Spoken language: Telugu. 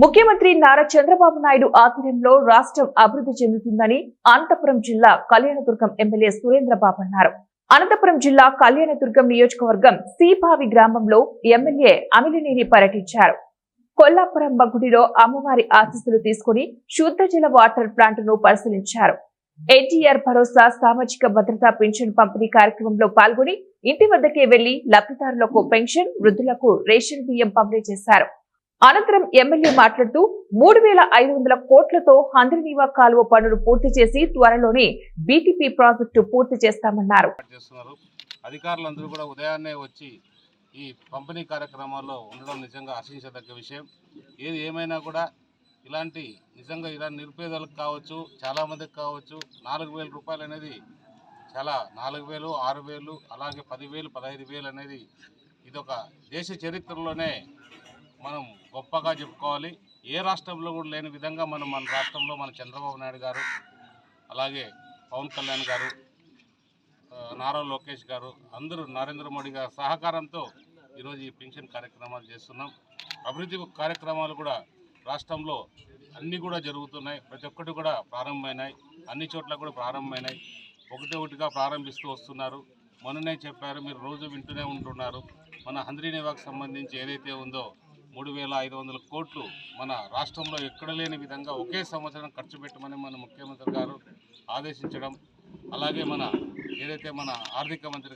ముఖ్యమంత్రి నారా చంద్రబాబు నాయుడు ఆధ్వర్యంలో రాష్ట్రం అభివృద్ధి చెందుతుందని అనంతపురం జిల్లా కళ్యాణదుర్గం ఎమ్మెల్యే సురేంద్రబాబు అన్నారు. అనంతపురం జిల్లా కళ్యాణదుర్గం నియోజకవర్గం సీబావి గ్రామంలో ఎమ్మెల్యే అమిలినేని పర్యటించారు. కొల్లాపురమ్మ గుడిలో అమ్మవారి ఆశీస్సులు తీసుకుని శుద్ధ జల వాటర్ ప్లాంట్ ను పరిశీలించారు. ఎన్టీఆర్ భరోసా సామాజిక భద్రతా పెన్షన్ పంపిణీ కార్యక్రమంలో పాల్గొని ఇంటి వద్దకే వెళ్లి లబ్ధిదారులకు పెన్షన్, వృద్ధులకు రేషన్ బియ్యం పంపిణీ చేశారు. అనంతరం ఎమ్మెల్యే మాట్లాడుతూ 3,500 కోట్లతో హంద్రినీవా కాలువ పనులు పూర్తి చేసి త్వరలోనే బీటీపీ ప్రాజెక్టు పూర్తి చేస్తామన్నారు. అధికారులందరూ కూడా ఉదయాన్నే వచ్చి ఈ పంపిణీ కార్యక్రమాల్లో ఉండడం నిజంగా ఆశించదగ్గ విషయం. ఏది ఏమైనా కూడా ఇలాంటి నిజంగా ఇలా నిరుపేదలకు కావచ్చు, చాలామందికి కావచ్చు 4,000 రూపాయలు అనేది చాలా 4,000, 6,000 అలాగే 10,000, 15,000 అనేది ఇదొక దేశ చరిత్రలోనే మనం గొప్పగా చెప్పుకోవాలి. ఏ రాష్ట్రంలో కూడా లేని విధంగా మన రాష్ట్రంలో మన చంద్రబాబు నాయుడు గారు, అలాగే పవన్ కళ్యాణ్ గారు, నారా లోకేష్ గారు, అందరూ నరేంద్ర మోడీ గారి సహకారంతో ఈరోజు ఈ పెన్షన్ కార్యక్రమాలు చేస్తున్నాం. అభివృద్ధి కార్యక్రమాలు కూడా రాష్ట్రంలో అన్నీ కూడా జరుగుతున్నాయి. ప్రతి ఒక్కటి కూడా ప్రారంభమైనాయి. అన్ని చోట్ల కూడా ప్రారంభమైనాయి. ఒకటిగా ప్రారంభిస్తూ వస్తున్నారు. మొన్ననే చెప్పారు, మీరు రోజు వింటూనే ఉంటున్నారు. మన హంద్రినీవాకు సంబంధించి ఏదైతే ఉందో 3,500 కోట్లు మన రాష్ట్రంలో ఎక్కడ లేని విధంగా ఒకే సంవత్సరం ఖర్చు పెట్టమని మన ముఖ్యమంత్రి గారు ఆదేశించడం, అలాగే మన ఏదైతే మన ఆర్థిక మంత్రి